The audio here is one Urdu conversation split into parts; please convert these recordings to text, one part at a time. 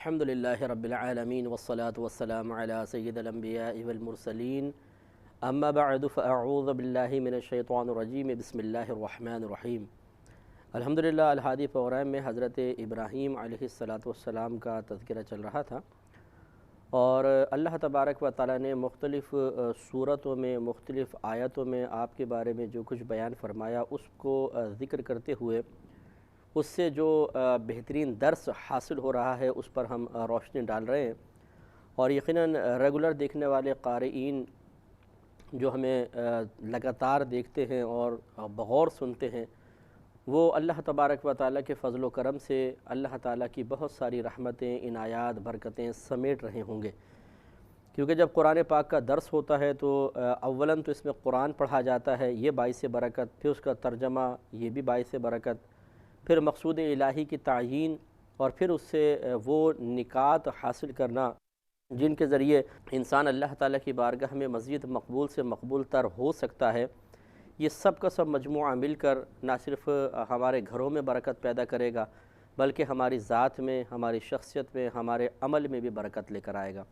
الحمدللہ رب العالمین والصلاة والسلام علی سید الانبیاء والمرسلین اما بعد فاعوذ باللہ من الشیطان الرجیم بسم اللہ الرحمن الرحیم۔ الحمدللہ الحادی پروگرام میں حضرت ابراہیم علیہ السلام کا تذکرہ چل رہا تھا، اور اللہ تبارک و تعالیٰ نے مختلف صورتوں میں مختلف آیتوں میں آپ کے بارے میں جو کچھ بیان فرمایا اس کو ذکر کرتے ہوئے اس سے جو بہترین درس حاصل ہو رہا ہے اس پر ہم روشنی ڈال رہے ہیں، اور یقیناً ریگولر دیکھنے والے قارئین جو ہمیں لگاتار دیکھتے ہیں اور بغور سنتے ہیں، وہ اللہ تبارک و تعالیٰ کے فضل و کرم سے اللہ تعالیٰ کی بہت ساری رحمتیں، عنایات، برکتیں سمیٹ رہے ہوں گے، کیونکہ جب قرآن پاک کا درس ہوتا ہے تو اولاً تو اس میں قرآن پڑھا جاتا ہے، یہ باعث برکت، پھر اس کا ترجمہ، یہ بھی باعث برکت، پھر مقصود الہی کی تعیین، اور پھر اس سے وہ نکات حاصل کرنا جن کے ذریعے انسان اللہ تعالیٰ کی بارگاہ میں مزید مقبول سے مقبول تر ہو سکتا ہے۔ یہ سب کا سب مجموعہ مل کر نہ صرف ہمارے گھروں میں برکت پیدا کرے گا بلکہ ہماری ذات میں، ہماری شخصیت میں، ہمارے عمل میں بھی برکت لے کر آئے گا۔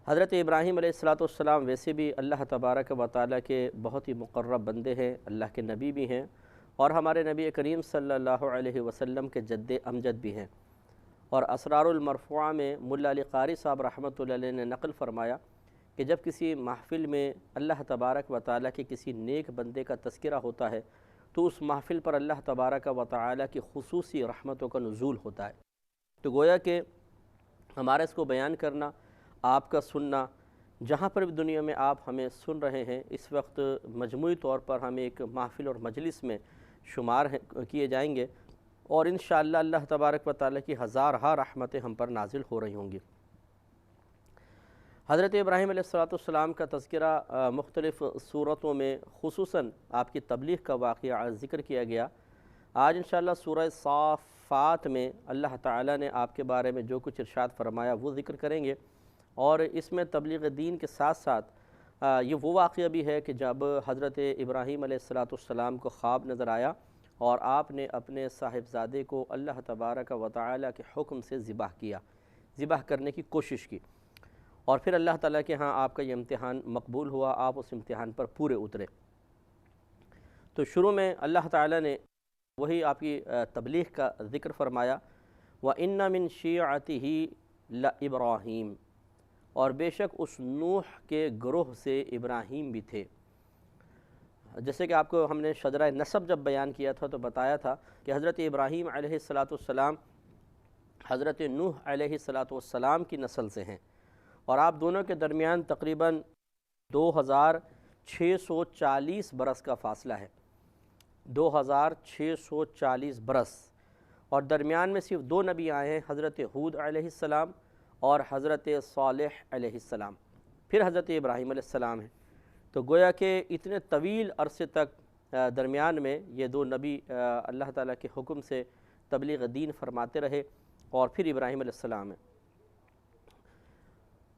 حضرت ابراہیم علیہ السلام ویسے بھی اللہ تبارک و تعالیٰ کے بہت ہی مقرب بندے ہیں، اللہ کے نبی بھی ہیں، اور ہمارے نبی کریم صلی اللہ علیہ وسلم کے جد امجد بھی ہیں۔ اور اسرار المرفوعہ میں ملا علی قاری صاحب رحمۃ اللہ علیہ نے نقل فرمایا کہ جب کسی محفل میں اللہ تبارک و تعالیٰ کے کسی نیک بندے کا تذکرہ ہوتا ہے تو اس محفل پر اللہ تبارک و تعالیٰ کی خصوصی رحمتوں کا نزول ہوتا ہے۔ تو گویا کہ ہمارا اس کو بیان کرنا، آپ کا سننا، جہاں پر بھی دنیا میں آپ ہمیں سن رہے ہیں، اس وقت مجموعی طور پر ہم ایک محفل اور مجلس میں شمار کیے جائیں گے، اور انشاءاللہ اللہ تبارک و تعالیٰ کی ہزارہا رحمتیں ہم پر نازل ہو رہی ہوں گی۔ حضرت ابراہیم علیہ السلام کا تذکرہ مختلف صورتوں میں خصوصاً آپ کی تبلیغ کا واقعہ ذکر کیا گیا۔ آج انشاءاللہ سورہ صافات میں اللہ تعالیٰ نے آپ کے بارے میں جو کچھ ارشاد فرمایا وہ ذکر کریں گے، اور اس میں تبلیغ دین کے ساتھ ساتھ یہ وہ واقعہ بھی ہے کہ جب حضرت ابراہیم علیہ السلام کو خواب نظر آیا اور آپ نے اپنے صاحبزادے کو اللہ تبارک و تعالیٰ کے حکم سے ذبح کرنے کی کوشش کی، اور پھر اللہ تعالیٰ کے ہاں آپ کا یہ امتحان مقبول ہوا، آپ اس امتحان پر پورے اترے۔ تو شروع میں اللہ تعالیٰ نے وہی آپ کی تبلیغ کا ذکر فرمایا، وَإِنَّ مِن شِيعَتِهِ لَإِبْرَاهِيمَ، اور بے شک اس نوح کے گروہ سے ابراہیم بھی تھے۔ جیسے کہ آپ کو ہم نے شجرہ نسب جب بیان کیا تھا تو بتایا تھا کہ حضرت ابراہیم علیہ السلام حضرت نوح علیہ السلام کی نسل سے ہیں، اور آپ دونوں کے درمیان تقریباً 2640 برس کا فاصلہ ہے، 2640 برس، اور درمیان میں صرف دو نبی آئے ہیں، حضرت ہود علیہ السلام اور حضرت صالح علیہ السلام، پھر حضرت ابراہیم علیہ السلام ہیں۔ تو گویا کہ اتنے طویل عرصے تک درمیان میں یہ دو نبی اللہ تعالیٰ کے حکم سے تبلیغ دین فرماتے رہے، اور پھر ابراہیم علیہ السلام ہیں۔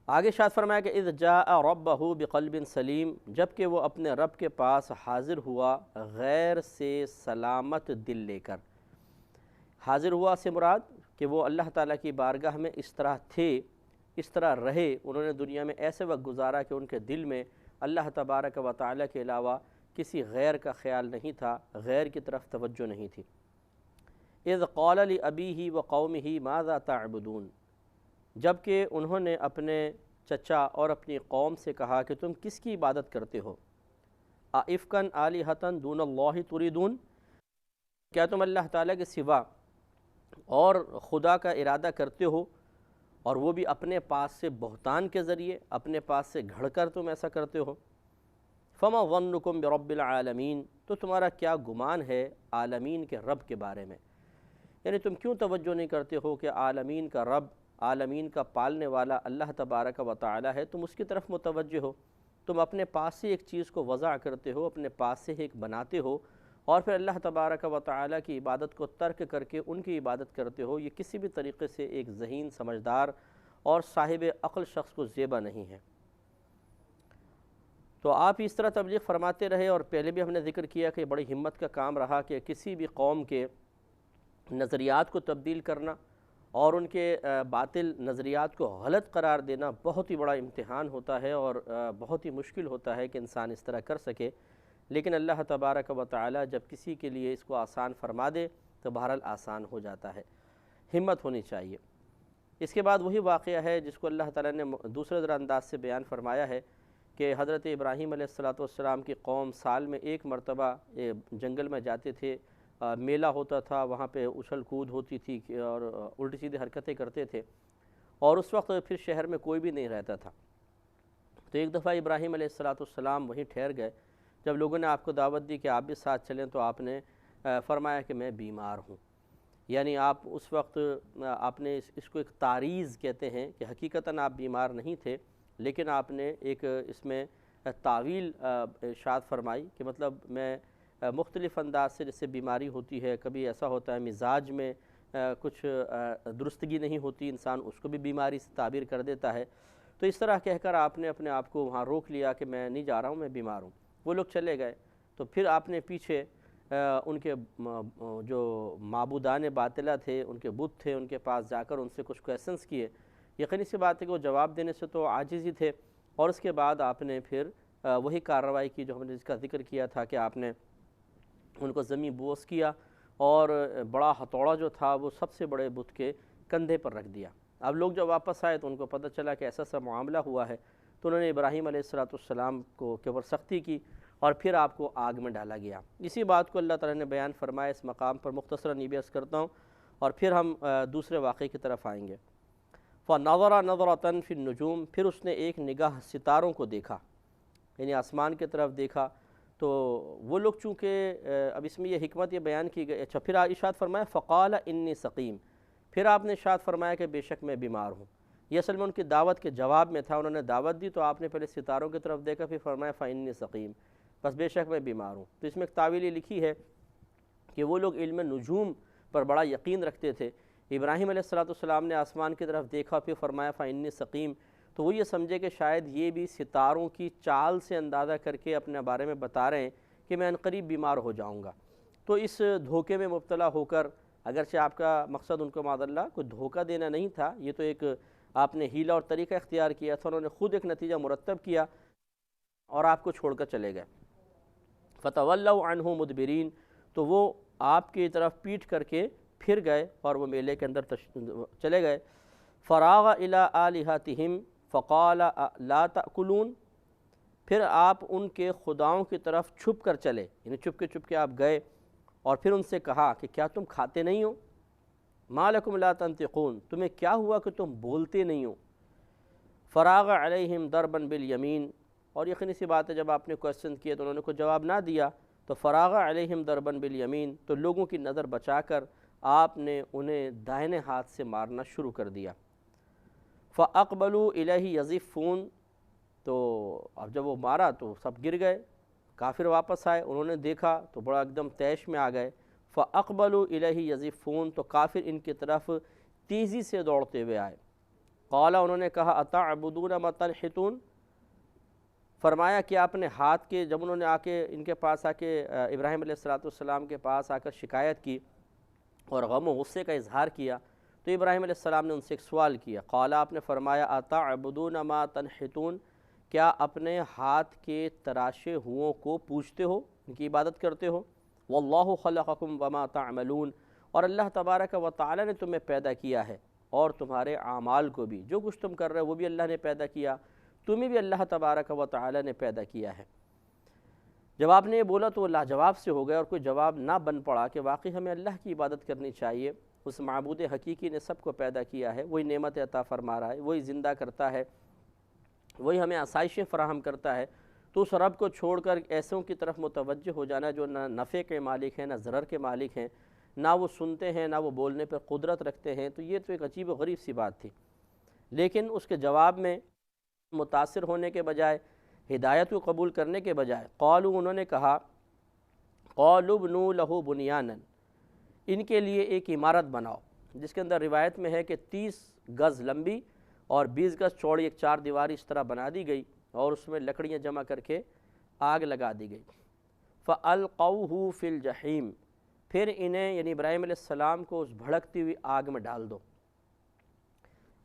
آگے ارشاد فرمایا کہ اذ جاء ربہ بقلب سلیم، جب کہ وہ اپنے رب کے پاس حاضر ہوا غیر سے سلامت دل لے کر۔ حاضر ہوا سے مراد کہ وہ اللہ تعالیٰ کی بارگاہ میں اس طرح تھے، اس طرح رہے، انہوں نے دنیا میں ایسے وقت گزارا کہ ان کے دل میں اللہ تبارک و تعالیٰ کے علاوہ کسی غیر کا خیال نہیں تھا، غیر کی طرف توجہ نہیں تھی۔ اذ قال لأبیہ وقومہ ماذا تعبدون، جب کہ انہوں نے اپنے چچا اور اپنی قوم سے کہا کہ تم کس کی عبادت کرتے ہو؟ اَإِفْكًا آلِهَةً دُونَ اللَّهِ تُرِيدُونَ، کیا تم اللہ تعالیٰ کے سوا اور خدا کا ارادہ کرتے ہو، اور وہ بھی اپنے پاس سے بہتان کے ذریعے، اپنے پاس سے گھڑ کر تم ایسا کرتے ہو؟ فَمَا ظَنُّكُمْ بِرَبِّ الْعَالَمِينَ، تو تمہارا کیا گمان ہے عالمین کے رب کے بارے میں؟ یعنی تم کیوں توجہ نہیں کرتے ہو کہ عالمین کا رب، عالمین کا پالنے والا اللہ تبارک و تعالی ہے، تم اس کی طرف متوجہ ہو، تم اپنے پاس سے ایک چیز کو وضع کرتے ہو، اپنے پاس سے ایک بناتے ہو، اور پھر اللہ تبارک و تعالی کی عبادت کو ترک کر کے ان کی عبادت کرتے ہو۔ یہ کسی بھی طریقے سے ایک ذہین، سمجھدار اور صاحب عقل شخص کو زیبا نہیں ہے۔ تو آپ اس طرح تبلیغ فرماتے رہے، اور پہلے بھی ہم نے ذکر کیا کہ بڑی ہمت کا کام رہا کہ کسی بھی قوم کے نظریات کو تبدیل کرنا اور ان کے باطل نظریات کو غلط قرار دینا بہت ہی بڑا امتحان ہوتا ہے اور بہت ہی مشکل ہوتا ہے کہ انسان اس طرح کر سکے، لیکن اللہ تبارک و تعالی جب کسی کے لیے اس کو آسان فرما دے تو بہرحال آسان ہو جاتا ہے، ہمت ہونی چاہیے۔ اس کے بعد وہی واقعہ ہے جس کو اللہ تعالیٰ نے دوسرے ذرا انداز سے بیان فرمایا ہے کہ حضرت ابراہیم علیہ السلام کی قوم سال میں ایک مرتبہ جنگل میں جاتے تھے، میلہ ہوتا تھا، وہاں پہ اچھل کود ہوتی تھی اور الٹی سیدھی حرکتیں کرتے تھے، اور اس وقت پھر شہر میں کوئی بھی نہیں رہتا تھا۔ تو ایک دفعہ ابراہیم علیہ السلام وہیں ٹھہر گئے، جب لوگوں نے آپ کو دعوت دی کہ آپ بھی ساتھ چلیں تو آپ نے فرمایا کہ میں بیمار ہوں۔ یعنی آپ اس وقت آپ نے اس کو ایک تعریض کہتے ہیں کہ حقیقتاً آپ بیمار نہیں تھے، لیکن آپ نے ایک اس میں تعویل ارشاد فرمائی کہ مطلب میں مختلف انداز سے جیسے بیماری ہوتی ہے، کبھی ایسا ہوتا ہے مزاج میں کچھ درستگی نہیں ہوتی، انسان اس کو بھی بیماری سے تعبیر کر دیتا ہے، تو اس طرح کہہ کر آپ نے اپنے آپ کو وہاں روک لیا کہ میں نہیں جا رہا ہوں، میں بیمار ہوں۔ وہ لوگ چلے گئے، تو پھر آپ نے پیچھے ان کے جو معبودان باطلہ تھے، ان کے بت تھے، ان کے پاس جا کر ان سے کچھ کویسچنس کیے۔ یقینی سی بات ہے کہ وہ جواب دینے سے تو عاجز ہی تھے، اور اس کے بعد آپ نے پھر وہی کارروائی کی جو ہم نے جس کا ذکر کیا تھا کہ آپ نے ان کو زمین بوس کیا اور بڑا ہتھوڑا جو تھا وہ سب سے بڑے بت کے کندھے پر رکھ دیا۔ اب لوگ جب واپس آئے تو ان کو پتہ چلا کہ ایسا سا معاملہ ہوا ہے، تو انہوں نے ابراہیم علیہ السلام کو کے اوپر سختی کی اور پھر آپ کو آگ میں ڈالا گیا۔ اسی بات کو اللہ تعالیٰ نے بیان فرمایا اس مقام پر، مختصراً یہ بھی عرض کرتا ہوں اور پھر ہم دوسرے واقعے کی طرف آئیں گے۔ فَنَظَرَ نَظْرَةً فِي النُّجُومِ، پھر اس نے ایک نگاہ ستاروں کو دیکھا، یعنی آسمان کی طرف دیکھا۔ تو وہ لوگ چونکہ اب اس میں یہ حکمت یہ بیان کی گئی، اچھا پھر ارشاد فرمایا فَقَالَ إِنِّي سَقِيمٌ، پھر آپ نے ارشاد فرمایا کہ بے شک میں بیمار ہوں۔ یہ اصل میں ان کی دعوت کے جواب میں تھا، انہوں نے دعوت دی تو آپ نے پہلے ستاروں کی طرف دیکھا، پھر فرمایا فَإِنِّي سَقِيمٌ، بس بے شک میں بیمار ہوں۔ تو اس میں ایک تعویل یہ لکھی ہے کہ وہ لوگ علم نجوم پر بڑا یقین رکھتے تھے۔ ابراہیم علیہ السلام نے آسمان کی طرف دیکھا، پھر فرمایا فَإِنِّي سَقِيمٌ، تو وہ یہ سمجھے کہ شاید یہ بھی ستاروں کی چال سے اندازہ کر کے اپنے بارے میں بتا رہے ہیں کہ میں عنقریب بیمار ہو جاؤں گا۔ تو اس دھوکے میں مبتلا ہو کر، اگرچہ آپ کا مقصد ان کو معاذ اللہ کوئی دھوکہ دینا نہیں تھا، یہ تو ایک آپ نے حیلہ اور طریقہ اختیار کیا تھا، انہوں نے خود ایک نتیجہ مرتب کیا اور آپ کو چھوڑ کر چلے گئے۔ فَتَوَلَّوْا عَنْهُ مُدْبِرِينَ، تو وہ آپ کی طرف پیٹ کر کے پھر گئے اور وہ میلے کے اندر چلے گئے۔ فَرَاغَ إِلَىٰ آلِهَتِهِمْ فَقَالَ لَا تَأْكُلُونَ، پھر آپ ان کے خداؤں کی طرف چھپ کر چلے، یعنی چپ کے آپ گئے اور پھر ان سے کہا کہ کیا تم کھاتے نہیں ہو؟ مَا لَكُمْ لَا تَنْطِقُونَ، تمہیں کیا ہوا کہ تم بولتے نہیں ہو؟ فَرَاغَ عَلَيْهِمْ ضَرْبًا بِالْيَمِينِ، اور یقینی سی بات ہے جب آپ نے کویسچن کیے تو انہوں نے کوئی جواب نہ دیا، تو فَرَاغَ عَلَيْهِمْ ضَرْبًا بِالْيَمِينِ، تو لوگوں کی نظر بچا کر آپ نے انہیں دائنے ہاتھ سے مارنا شروع کر دیا۔ فَأَقْبَلُوا إِلَيْهِ يَزِفُّونَ، تو اب جب وہ مارا تو سب گر گئے، کافر واپس آئے، انہوں نے دیکھا تو بڑا ایک دم تیش میں آ گئے۔ فَأَقْبَلُوا إِلَيْهِ يَزِفُّونَ، تو کافر ان کی طرف تیزی سے دوڑتے ہوئے آئے۔ قَالَ، انہوں نے کہا أَتَعْبُدُونَ مَا تَنْحِتُونَ، فرمایا کہ آپ نے ہاتھ کے، جب انہوں نے آ کے ان کے پاس آ کے ابراہیم علیہ السلام کے پاس آ کر شکایت کی اور غم و غصے کا اظہار کیا، تو ابراہیم علیہ السلام نے ان سے ایک سوال کیا۔ قال، آپ نے فرمایا أَتَعْبُدُونَ مَا تَنْحِتُونَ، کیا اپنے ہاتھ کے تراشے ہوئوں کو پوجتے ہو، ان کی عبادت کرتے ہو؟ وَاللَّهُ خَلَقَكُمْ وَمَا تَعْمَلُونَ، اور اللہ تبارک و تعالی نے تمہیں پیدا کیا ہے اور تمہارے اعمال کو بھی، جو کچھ تم کر رہے ہو وہ بھی اللہ نے پیدا کیا، تمہیں بھی اللہ تبارک و تعالی نے پیدا کیا ہے۔ جب آپ نے یہ بولا تو وہ لاجواب سے ہو گئے اور کوئی جواب نہ بن پڑا کہ واقعی ہمیں اللہ کی عبادت کرنی چاہیے، اس معبود حقیقی نے سب کو پیدا کیا ہے، وہی نعمت عطا فرما رہا ہے، وہی زندہ کرتا ہے، وہی ہمیں آسائشیں فراہم کرتا ہے، تو اس رب کو چھوڑ کر ایسوں کی طرف متوجہ ہو جانا جو نہ نفع کے مالک ہیں نہ ضرر کے مالک ہیں، نہ وہ سنتے ہیں نہ وہ بولنے پر قدرت رکھتے ہیں، تو یہ تو ایک عجیب و غریب سی بات تھی۔ لیکن اس کے جواب میں متاثر ہونے کے بجائے، ہدایت کو قبول کرنے کے بجائے، قالوا، انہوں نے کہا قالوا ابنوا لہ بنیانا، ان کے لیے ایک عمارت بناؤ، جس کے اندر روایت میں ہے کہ 30 گز لمبی اور 20 گز چوڑی ایک 4 دیواری اس طرح بنا دی گئی اور اس میں لکڑیاں جمع کر کے آگ لگا دی گئی۔ فَأَلْقَوْهُ فِي الْجَحِيمِ، پھر انہیں یعنی ابراہیم علیہ السلام کو اس بھڑکتی ہوئی آگ میں ڈال دو۔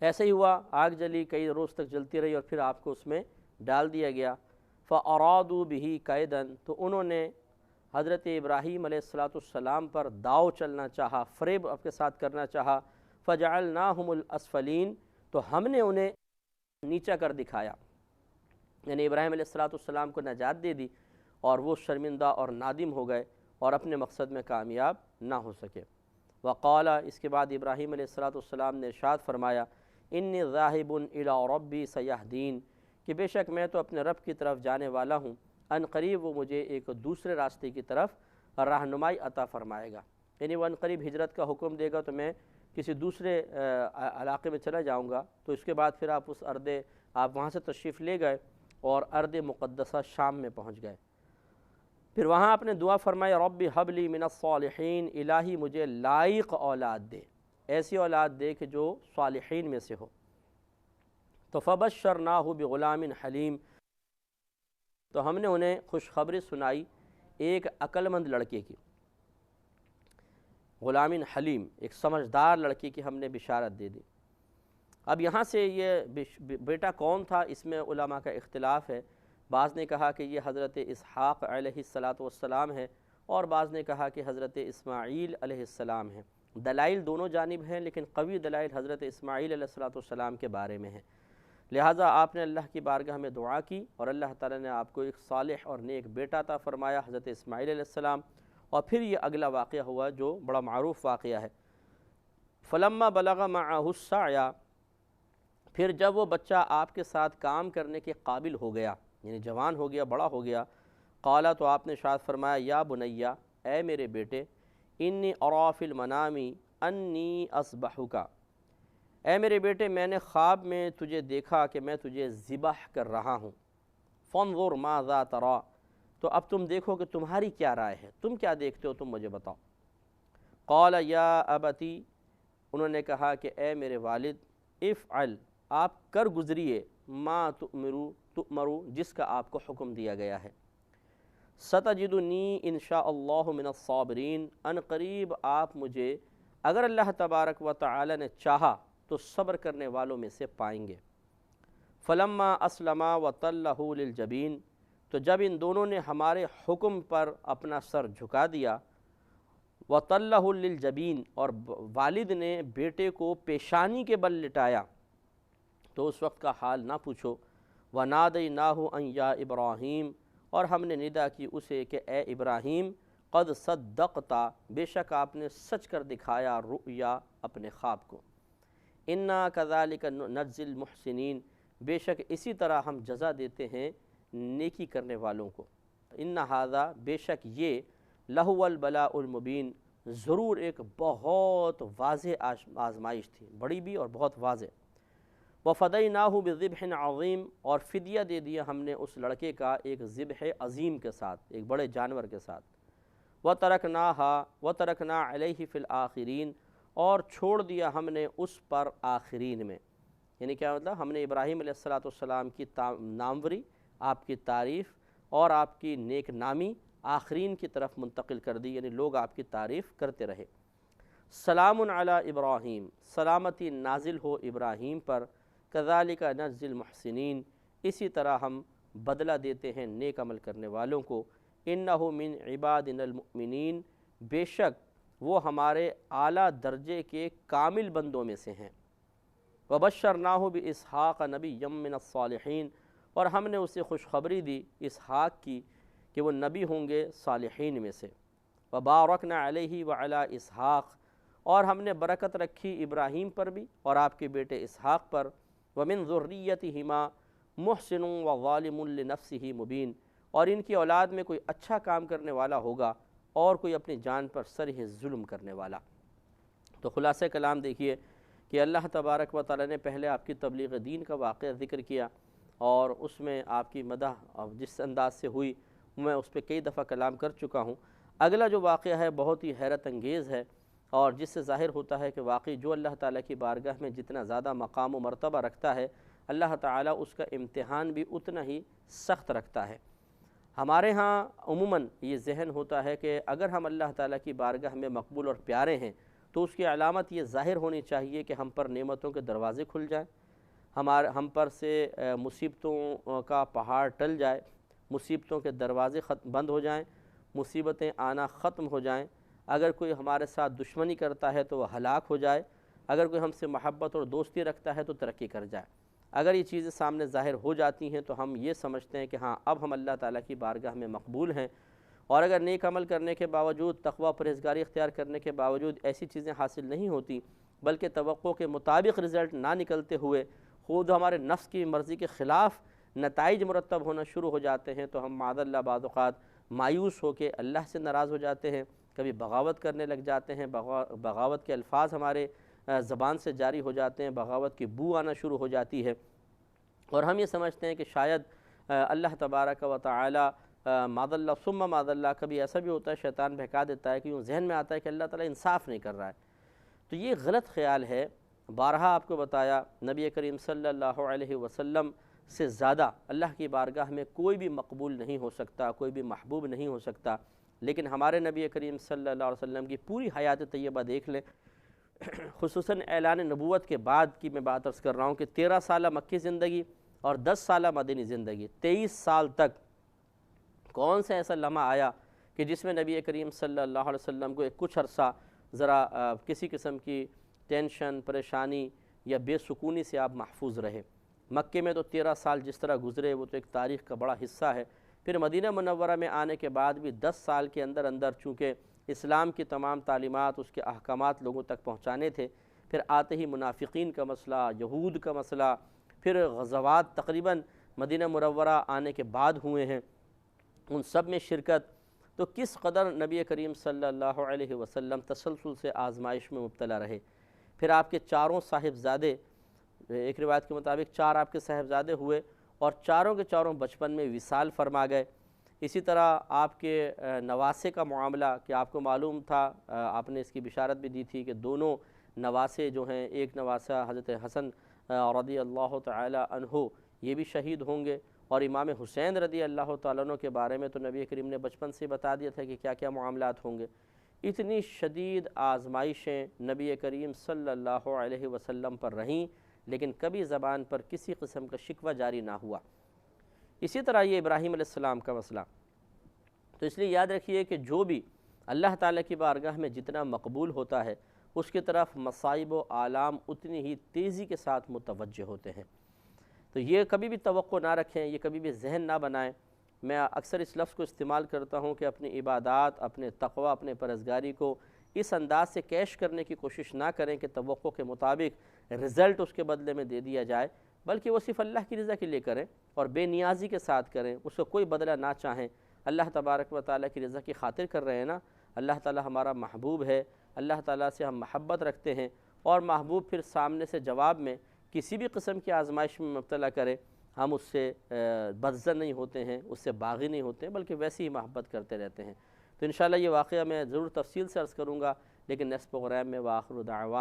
ایسے ہی ہوا، آگ جلی، کئی روز تک جلتی رہی اور پھر آپ کو اس میں ڈال دیا گیا۔ فَأَرَادُوا بِهِ قَيْدًا، تو انہوں نے حضرت ابراہیم علیہ السلام پر داؤ چلنا چاہا، فریب آپ کے ساتھ کرنا چاہا۔ فَجَعَلْنَاهُمُ الْأَسْفَلِينَ، تو ہم نے انہیں نیچا کر دکھایا، یعنی ابراہیم علیہ السلام کو نجات دے دی اور وہ شرمندہ اور نادم ہو گئے اور اپنے مقصد میں کامیاب نہ ہو سکے۔ وقال، اس کے بعد ابراہیم علیہ السلام نے ارشاد فرمایا، انی ذاہب الی ربی سیہدین، کہ بے شک میں تو اپنے رب کی طرف جانے والا ہوں، ان قریب وہ مجھے ایک دوسرے راستے کی طرف رہنمائی عطا فرمائے گا، یعنی وہ ان قریب ہجرت کا حکم دے گا تو میں کسی دوسرے علاقے میں چلا جاؤں گا۔ تو اس کے بعد پھر آپ آپ وہاں سے تشریف لے گئے اور ارض مقدسہ شام میں پہنچ گئے۔ پھر وہاں آپ نے دعا فرمائی، رب حب لی من الصالحین، الہی مجھے لائق اولاد دے، ایسی اولاد دے کہ جو صالحین میں سے ہو۔ تو فبشرناہ بغلام حلیم، تو ہم نے انہیں خوشخبری سنائی ایک عقل مند لڑکے کی، غلام حلیم، ایک سمجھدار لڑکی کی ہم نے بشارت دے دی۔ اب یہاں سے یہ بیٹا کون تھا، اس میں علماء کا اختلاف ہے۔ بعض نے کہا کہ یہ حضرت اسحاق علیہ السلام ہے، اور بعض نے کہا کہ حضرت اسماعیل علیہ السلام ہے۔ دلائل دونوں جانب ہیں، لیکن قوی دلائل حضرت اسماعیل علیہ السلام کے بارے میں ہیں۔ لہٰذا آپ نے اللہ کی بارگاہ میں دعا کی اور اللہ تعالیٰ نے آپ کو ایک صالح اور نیک بیٹا عطا فرمایا، حضرت اسماعیل علیہ السلام۔ اور پھر یہ اگلا واقعہ ہوا جو بڑا معروف واقعہ ہے۔ فلما بلغ معہ السعی، پھر جب وہ بچہ آپ کے ساتھ کام کرنے کے قابل ہو گیا، یعنی جوان ہو گیا، بڑا ہو گیا، قال، تو آپ نے ارشاد فرمایا، یا بنیا، اے میرے بیٹے، انی اری فی المنام انی اذبحک، اے میرے بیٹے میں نے خواب میں تجھے دیکھا کہ میں تجھے ذبح کر رہا ہوں۔ فانظر ماذا تری، تو اب تم دیکھو کہ تمہاری کیا رائے ہے، تم کیا دیکھتے ہو، تم مجھے بتاؤ۔ قال یا ابتی، انہوں نے کہا کہ اے میرے والد، افعل، آپ کر گزریے، ما تؤمرو، جس کا آپ کو حکم دیا گیا ہے۔ ستجدنی انشاء اللہ من الصابرین، ان قریب آپ مجھے، اگر اللہ تبارک و تعالی نے چاہا تو صبر کرنے والوں میں سے پائیں گے۔ فلما اسلما وتلہ للجبین، تو جب ان دونوں نے ہمارے حکم پر اپنا سر جھکا دیا، وتلہ للجبین، اور والد نے بیٹے کو پیشانی کے بل لٹایا، تو اس وقت کا حال نہ پوچھو۔ وَنَادَيْنَاهُ أَن يَا إِبْرَاهِيمُ، اور ہم نے ندا کی اسے کہ اے ابراہیم، قد صدقتا، بے شک آپ نے سچ کر دکھایا رؤیا، اپنے خواب کو۔ اِنَّا كَذَلِكَ نَجْزِي الْمُحْسِنِينَ، بے شک اسی طرح ہم جزا دیتے ہیں نیکی کرنے والوں کو۔ اِنَّ هَذَا، بے شک یہ، لَهُوَ الْبَلَاءُ الْمُبِينُ، ضرور ایک بہت واضح آزمائش تھی، بڑی بھی اور بہت واضح۔ وَفَدَيْنَاهُ بِذِبْحٍ عَظِيمٍ، اور فدیہ دے دیا ہم نے اس لڑکے کا ایک ذبح عظیم کے ساتھ، ایک بڑے جانور کے ساتھ۔ وَتَرَكْنَا عَلَيْهِ فِي الْآخِرِينَ، اور چھوڑ دیا ہم نے اس پر آخرین میں، یعنی کیا مطلب، ہم نے ابراہیم علیہ السلام کی ناموری، آپ کی تعریف اور آپ کی نیک نامی آخرین کی طرف منتقل کر دی، یعنی لوگ آپ کی تعریف کرتے رہے۔ سلام علی ابراہیم، سلامتی نازل ہو ابراہیم پر، کذالک نجزی المحسنین، اسی طرح ہم بدلہ دیتے ہیں نیک عمل کرنے والوں کو۔ انہ من عبادنا المؤمنین، بے شک وہ ہمارے اعلیٰ درجے کے کامل بندوں میں سے ہیں۔ وبشرناہ باسحاق نبیا من الصالحین، اور ہم نے اسے خوشخبری دی اسحاق کی کہ وہ نبی ہوں گے صالحین میں سے۔ وبارکنا علیہ وعلی اسحاق، اور ہم نے برکت رکھی ابراہیم پر بھی اور آپ کے بیٹے اسحاق پر۔ ومن ذریتہما محسن وظالم لنفسہ مبین، اور ان کی اولاد میں کوئی اچھا کام کرنے والا ہوگا اور کوئی اپنی جان پر صریح ظلم کرنے والا۔ تو خلاصہ کلام دیکھیے کہ اللہ تبارک و تعالی نے پہلے آپ کی تبلیغ دین کا واقعہ ذکر کیا، اور اس میں آپ کی مدح جس انداز سے ہوئی میں اس پہ کئی دفعہ کلام کر چکا ہوں۔ اگلا جو واقعہ ہے بہت ہی حیرت انگیز ہے، اور جس سے ظاہر ہوتا ہے کہ واقعی جو اللہ تعالیٰ کی بارگاہ میں جتنا زیادہ مقام و مرتبہ رکھتا ہے، اللہ تعالیٰ اس کا امتحان بھی اتنا ہی سخت رکھتا ہے۔ ہمارے ہاں عموماً یہ ذہن ہوتا ہے کہ اگر ہم اللہ تعالیٰ کی بارگاہ میں مقبول اور پیارے ہیں تو اس کی علامت یہ ظاہر ہونی چاہیے کہ ہم پر نعمتوں کے دروازے کھل جائیں، ہم پر سے مصیبتوں کا پہاڑ ٹل جائے، مصیبتوں کے دروازے بند ہو جائیں، مصیبتیں آنا ختم ہو جائیں۔ اگر کوئی ہمارے ساتھ دشمنی کرتا ہے تو وہ ہلاک ہو جائے، اگر کوئی ہم سے محبت اور دوستی رکھتا ہے تو ترقی کر جائے۔ اگر یہ چیزیں سامنے ظاہر ہو جاتی ہیں تو ہم یہ سمجھتے ہیں کہ ہاں اب ہم اللہ تعالیٰ کی بارگاہ میں مقبول ہیں، اور اگر نیک عمل کرنے کے باوجود، تقوی پرہیزگاری اختیار کرنے کے باوجود ایسی چیزیں حاصل نہیں ہوتی، بلکہ توقع کے مطابق رزلٹ نہ نکلتے ہوئے خود ہمارے نفس کی مرضی کے خلاف نتائج مرتب ہونا شروع ہو جاتے ہیں، تو ہم معاذ اللہ بعض اوقات مایوس ہو کے اللہ سے ناراض ہو جاتے ہیں، کبھی بغاوت کرنے لگ جاتے ہیں، بغاوت کے الفاظ ہمارے زبان سے جاری ہو جاتے ہیں، بغاوت کی بو آنا شروع ہو جاتی ہے، اور ہم یہ سمجھتے ہیں کہ شاید اللہ تبارک و تعالی معاذ اللہ ثم معاذ اللہ، کبھی ایسا بھی ہوتا ہے شیطان بہکا دیتا ہے کہ یوں ذہن میں آتا ہے کہ اللہ تعالیٰ انصاف نہیں کر رہا ہے، تو یہ غلط خیال ہے۔ بارہا آپ کو بتایا، نبی کریم صلی اللہ علیہ وسلم سے زیادہ اللہ کی بارگاہ میں کوئی بھی مقبول نہیں ہو سکتا، کوئی بھی محبوب نہیں ہو سکتا، لیکن ہمارے نبی کریم صلی اللہ علیہ وسلم کی پوری حیات طیبہ دیکھ لیں، خصوصاً اعلان نبوت کے بعد کی میں بات عرض کر رہا ہوں کہ 13 سالہ مکی زندگی اور 10 سالہ مدنی زندگی، 23 سال تک کون سا ایسا لمحہ آیا کہ جس میں نبی کریم صلی اللہ علیہ وسلم کو ایک کچھ عرصہ ذرا کسی قسم کی ٹینشن، پریشانی یا بے سکونی سے آپ محفوظ رہے؟ مکے میں تو 13 سال جس طرح گزرے وہ تو ایک تاریخ کا بڑا حصہ ہے، پھر مدینہ منورہ میں آنے کے بعد بھی 10 سال کے اندر اندر چونکہ اسلام کی تمام تعلیمات، اس کے احکامات لوگوں تک پہنچانے تھے، پھر آتے ہی منافقین کا مسئلہ، یہود کا مسئلہ، پھر غزوات تقریباً مدینہ منورہ آنے کے بعد ہوئے ہیں، ان سب میں شرکت، تو کس قدر نبی کریم صلی اللہ علیہ وسلم تسلسل سے آزمائش میں مبتلا رہے۔ پھر آپ کے چاروں صاحبزادے، ایک روایت کے مطابق 4 آپ کے صاحبزادے ہوئے اور چاروں کے چاروں بچپن میں وصال فرما گئے۔ اسی طرح آپ کے نواسے کا معاملہ کہ آپ کو معلوم تھا، آپ نے اس کی بشارت بھی دی تھی کہ دونوں نواسے جو ہیں، ایک نواسہ حضرت حسن رضی اللہ تعالی عنہ یہ بھی شہید ہوں گے، اور امام حسین رضی اللہ تعالیٰ عنہ کے بارے میں تو نبی کریم نے بچپن سے بتا دیا تھا کہ کیا کیا معاملات ہوں گے۔ اتنی شدید آزمائشیں نبی کریم صلی اللہ علیہ وسلم پر رہیں، لیکن کبھی زبان پر کسی قسم کا شکوہ جاری نہ ہوا۔ اسی طرح یہ ابراہیم علیہ السلام کا مسئلہ، تو اس لیے یاد رکھیے کہ جو بھی اللہ تعالیٰ کی بارگاہ میں جتنا مقبول ہوتا ہے، اس کی طرف مصائب و آلام اتنی ہی تیزی کے ساتھ متوجہ ہوتے ہیں۔ تو یہ کبھی بھی توقع نہ رکھیں، یہ کبھی بھی ذہن نہ بنائیں۔ میں اکثر اس لفظ کو استعمال کرتا ہوں کہ اپنی عبادات، اپنے تقوی، اپنے پرہیزگاری کو اس انداز سے کیش کرنے کی کوشش نہ کریں کہ توقع کے مطابق رزلٹ اس کے بدلے میں دے دیا جائے، بلکہ وہ صرف اللہ کی رضا کے لیے کریں اور بے نیازی کے ساتھ کریں، اس کو کوئی بدلہ نہ چاہیں۔ اللہ تبارک و تعالیٰ کی رضا کی خاطر کر رہے ہیں نا، اللہ تعالیٰ ہمارا محبوب ہے، اللہ تعالیٰ سے ہم محبت رکھتے ہیں، اور محبوب پھر سامنے سے جواب میں کسی بھی قسم کی آزمائش میں مبتلا کرے، ہم اس سے بدظن نہیں ہوتے ہیں، اس سے باغی نہیں ہوتے ہیں، بلکہ ویسی ہی محبت کرتے رہتے ہیں۔ تو انشاءاللہ یہ واقعہ میں ضرور تفصیل سے عرض کروں گا، لیکن نیکسٹ پروگرام میں وآخر دعوانا